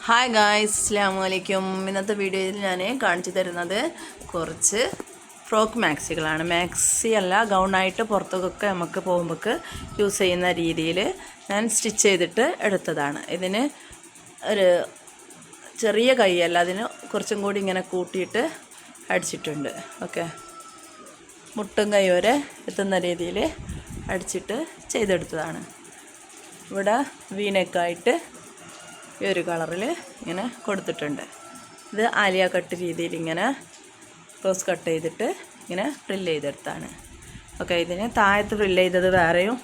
Hi guys, അസ്സലാമു അലൈക്കും. ഇന്നത്തെ വീഡിയോയിൽ ഞാൻ കാണിച്ചു തരുന്നത് കുറച്ച് ഫ്രോക്ക് മാക്സികളാണ്. മാക്സി അല്ല, ഗൗണായിട്ട് പുറത്തൊക്കെ നമുക്ക് പോകുമ്പോൾ യൂസ് ചെയ്യുന്ന രീതിയിൽ ഞാൻ സ്റ്റിച്ച് ചെയ്തിട്ട് എടുത്തതാണ്. ഇതിന് ഒരു ചെറിയ കൈയല്ല, അതിന് കുറച്ചും കൂടി ഇങ്ങനെ കൂട്ടിയിട്ട് അടിച്ചിട്ടുണ്ട്. ഓക്കെ, മുട്ടും കൈ വരെ എത്തുന്ന രീതിയിൽ അടിച്ചിട്ട് ചെയ്തെടുത്തതാണ്. ഇവിടെ വീനെക്കായിട്ട് ഈ ഒരു കളറിൽ ഇങ്ങനെ കൊടുത്തിട്ടുണ്ട്. ഇത് ആലിയ കട്ട് രീതിയിൽ ഇങ്ങനെ ക്രോസ് കട്ട് ചെയ്തിട്ട് ഇങ്ങനെ ഫ്രില്ല് ചെയ്തെടുത്താണ്. ഓക്കെ, ഇതിന് താഴത്ത് ഫ്രില്ല് ചെയ്തത് വേറെയും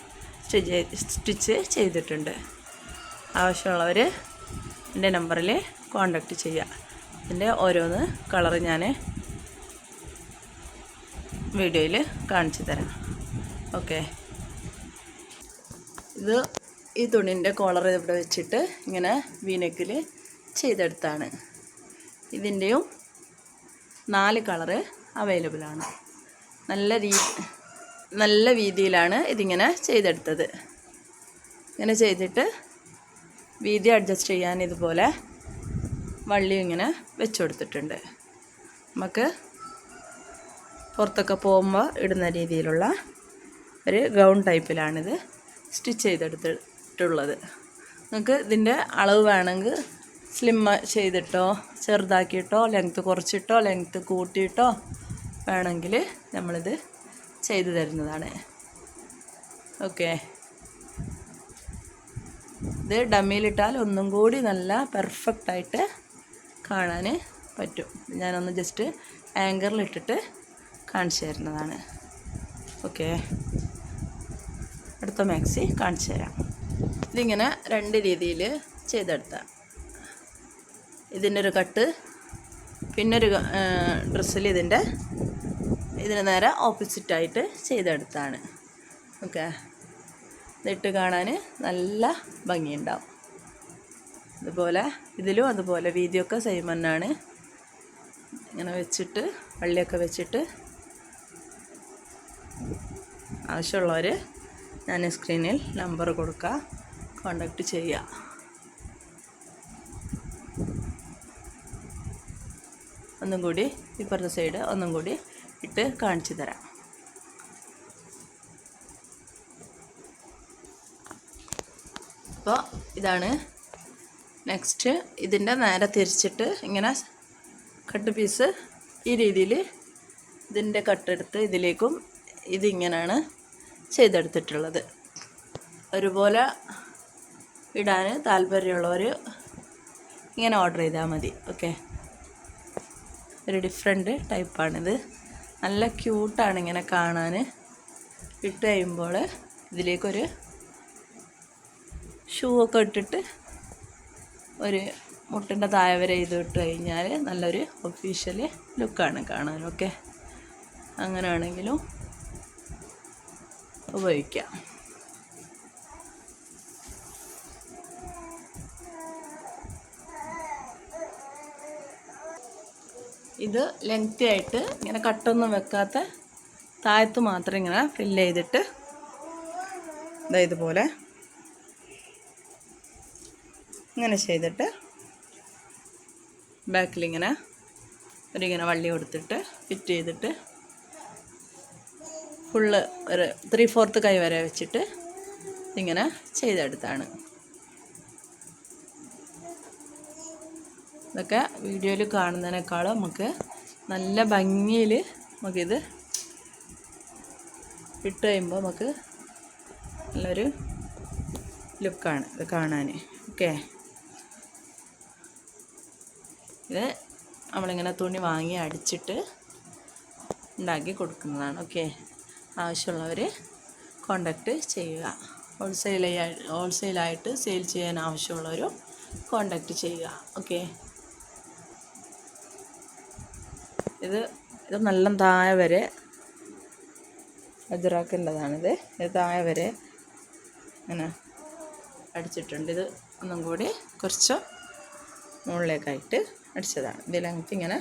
സ്റ്റിച്ച് ചെയ്തിട്ടുണ്ട്. ആവശ്യമുള്ളവർ എൻ്റെ നമ്പറിൽ കോൺടാക്റ്റ് ചെയ്യുക. ഇതിൻ്റെ ഓരോന്ന് കളറ് ഞാൻ വീഡിയോയിൽ കാണിച്ചു തരാം. ഓക്കെ, ഇത് ഈ തുണിൻ്റെ കോളർ ഇവിടെ വെച്ചിട്ട് ഇങ്ങനെ വീനെക്കിൽ ചെയ്തെടുത്താണ്. ഇതിൻ്റെയും 4 കളറ് അവൈലബിളാണ്. നല്ല വീതിയിലാണ് ഇതിങ്ങനെ ചെയ്തെടുത്തത്. ഇങ്ങനെ ചെയ്തിട്ട് വീതി അഡ്ജസ്റ്റ് ചെയ്യാൻ ഇതുപോലെ വള്ളി ഇങ്ങനെ വെച്ച് കൊടുത്തിട്ടുണ്ട്. നമുക്ക് പുറത്തൊക്കെ പോകുമ്പോൾ ഇടുന്ന രീതിയിലുള്ള ഒരു ഗൗൺ ടൈപ്പിലാണിത് സ്റ്റിച്ച് ചെയ്തെടുത്തിട്ടുള്ളത്. നിങ്ങൾക്ക് ഇതിൻ്റെ അളവ് വേണമെങ്കിൽ സ്ലിം ചെയ്തിട്ടോ ചെറുതാക്കിയിട്ടോ ലെങ്ത്ത് കുറച്ചിട്ടോ ലെങ്ത്ത് കൂട്ടിയിട്ടോ വേണമെങ്കിൽ നമ്മളിത് ചെയ്തു തരുന്നതാണ്. ഓക്കെ, ഇത് ഡമ്മിയിലിട്ടാൽ ഒന്നും കൂടി നല്ല പെർഫെക്റ്റായിട്ട് കാണാൻ പറ്റും. ഞാനൊന്ന് ജസ്റ്റ് ആങ്കറിലിട്ടിട്ട് കാണിച്ചു തരുന്നതാണ്. ഓക്കെ, അടുത്ത മാക്സി കാണിച്ചു തരാം. ഇതിങ്ങനെ 2 രീതിയിൽ ചെയ്തെടുത്താൽ, ഇതിൻ്റെ ഒരു കട്ട് പിന്നൊരു ഡ്രസ്സിൽ ഇതിന് നേരെ ഓപ്പോസിറ്റായിട്ട് ചെയ്തെടുത്താണ്. ഓക്കെ, ഇതിട്ട് കാണാൻ നല്ല ഭംഗിയുണ്ടാവും. അതുപോലെ ഇതിലും അതുപോലെ വീതിയൊക്കെ സെയിം തന്നെയാണ്. ഇങ്ങനെ വെച്ചിട്ട് വള്ളിയൊക്കെ വെച്ചിട്ട് ആവശ്യമുള്ളവർ ഞാൻ സ്ക്രീനിൽ നമ്പർ കൊടുക്കുക, കോണ്ടാക്റ്റ് ചെയ്യുക. ഒന്നും കൂടി ഇപ്പുറത്തെ സൈഡ് ഒന്നും കൂടി ഇട്ട് കാണിച്ചു തരാം. അപ്പോൾ ഇതാണ് നെക്സ്റ്റ്. ഇതിൻ്റെ നേരെ തിരിച്ചിട്ട് ഇങ്ങനെ കട്ട് പീസ് ഈ രീതിയിൽ ഇതിൻ്റെ കട്ടെടുത്ത് ഇതിലേക്കും ഇതിങ്ങനെയാണ് ചെയ്തെടുത്തിട്ടുള്ളത്. ഒരുപോലെ ഇടാൻ താല്പര്യമുള്ളവർ ഇങ്ങനെ ഓർഡർ ചെയ്താൽ മതി. ഓക്കെ, ഒരു ഡിഫറെൻറ്റ് ടൈപ്പാണിത്. നല്ല ക്യൂട്ടാണ് ഇങ്ങനെ കാണാൻ. ഇട്ട് കഴിയുമ്പോൾ ഇതിലേക്കൊരു ഷൂ ഒക്കെ ഇട്ടിട്ട് ഒരു മുട്ടിൻ്റെ താഴെ വരെ ഇത് ഇട്ട് കഴിഞ്ഞാൽ നല്ലൊരു ഒഫീഷ്യൽ ലുക്കാണ് കാണാൻ. ഓക്കെ, അങ്ങനെയാണെങ്കിലും ഉപയോഗിക്കാം. ഇത് ലെങ്തി ആയിട്ട് ഇങ്ങനെ കട്ടൊന്നും വെക്കാത്ത താഴത്ത് മാത്രം ഇങ്ങനെ ഫില്ല് ചെയ്തിട്ട് ഇതുപോലെ ഇങ്ങനെ ചെയ്തിട്ട് ബാക്കിലിങ്ങനെ ഒരിങ്ങനെ വള്ളി കൊടുത്തിട്ട് ഫിറ്റ് ചെയ്തിട്ട് ഫുള്ള് ഒരു 3/4 കൈ വരെ വെച്ചിട്ട് ഇങ്ങനെ ചെയ്തെടുത്താണ്. ഇതൊക്കെ വീഡിയോയിൽ കാണുന്നതിനേക്കാളും നമുക്ക് നല്ല ഭംഗിയിൽ നമുക്കിത് ഇട്ട് കഴിയുമ്പോൾ നമുക്ക് നല്ലൊരു ലുക്കാണ് ഇത് കാണാൻ. ഓക്കെ, ഇത് നമ്മളിങ്ങനെ തുണി വാങ്ങി അടിച്ചിട്ട് ഉണ്ടാക്കി കൊടുക്കുന്നതാണ്. ഓക്കെ, ആവശ്യമുള്ളവർ കോണ്ടാക്റ്റ് ചെയ്യുക. ഹോൾസെയിലായിട്ട് സെയിൽ ചെയ്യാൻ ആവശ്യമുള്ളവരും കോണ്ടാക്റ്റ് ചെയ്യുക. ഓക്കെ, ഇത് നല്ല താഴെ വരെ അജറാക്കേണ്ടതാണിത്. ഇത് താഴെ വരെ ഇങ്ങനെ അടിച്ചിട്ടുണ്ട്. ഇത് ഒന്നും കൂടി കുറച്ച് മുകളിലേക്കായിട്ട് അടിച്ചതാണ്. ഇത് ലെങ്ത്ത് ഇങ്ങനെ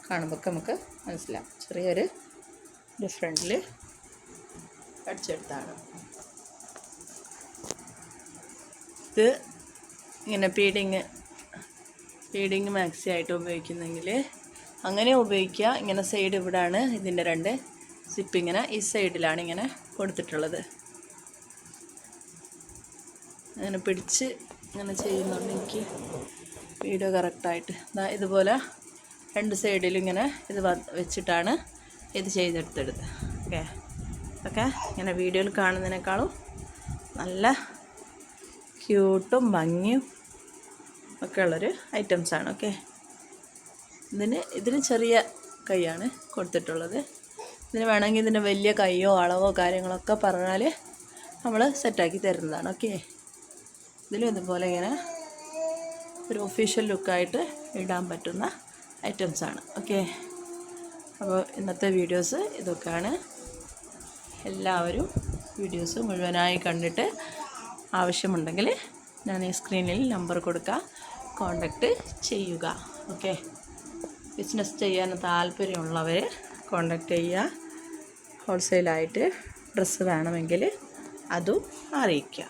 കാണുമ്പോൾ നമുക്ക് മനസ്സിലാവും. ചെറിയൊരു ഡിഫറൻറ്റിൽ അടിച്ചെടുത്താണ്. ഇത് ഇങ്ങനെ പീഡിങ് ഫീഡിങ് മാക്സി ആയിട്ട് ഉപയോഗിക്കുന്നെങ്കിൽ അങ്ങനെ ഉപയോഗിക്കുക. ഇങ്ങനെ സൈഡ് ഇവിടാണ് ഇതിൻ്റെ 2 സിപ്പ് ഇങ്ങനെ ഈ സൈഡിലാണ് ഇങ്ങനെ കൊടുത്തിട്ടുള്ളത്. അങ്ങനെ പിടിച്ച് ഇങ്ങനെ ചെയ്യുന്നുണ്ട് എനിക്ക് വീഡിയോ കറക്റ്റായിട്ട്. ഇതുപോലെ 2 സൈഡിലും ഇങ്ങനെ ഇത് വെച്ചിട്ടാണ് ഇത് ചെയ്തെടുത്തത്. ഓക്കെ, ഇതൊക്കെ ഇങ്ങനെ വീഡിയോയിൽ കാണുന്നതിനേക്കാളും നല്ല ക്യൂട്ടും ഭംഗിയും ഒക്കെ ഉള്ളൊരു ഐറ്റംസാണ്. ഓക്കെ, ഇതിന് ചെറിയ കൈയാണ് കൊടുത്തിട്ടുള്ളത്. ഇതിന് വേണമെങ്കിൽ ഇതിൻ്റെ വലിയ കൈയോ അളവോ കാര്യങ്ങളൊക്കെ പറഞ്ഞാൽ നമ്മൾ സെറ്റാക്കി തരുന്നതാണ്. ഓക്കെ, ഇതിലും ഇതുപോലെ ഇങ്ങനെ ഒരു ഒഫീഷ്യൽ ലുക്കായിട്ട് ഇടാൻ പറ്റുന്ന ഐറ്റംസാണ്. ഓക്കെ, അപ്പോൾ ഇന്നത്തെ വീഡിയോസ് ഇതൊക്കെയാണ്. എല്ലാവരും വീഡിയോസ് മുഴുവനായി കണ്ടിട്ട് ആവശ്യമുണ്ടെങ്കിൽ ഞാൻ ഈ സ്ക്രീനിൽ നമ്പർ കൊടുക്കാം, കോണ്ടാക്റ്റ് ചെയ്യുക. ഓക്കെ, ബിസിനസ് ചെയ്യാൻ താല്പര്യമുള്ളവർ കോണ്ടാക്റ്റ് ചെയ്യുക. ഹോൾസെയിലായിട്ട് ഡ്രസ്സ് വേണമെങ്കിൽ അതും അറിയിക്കുക.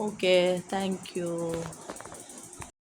Okay, thank you.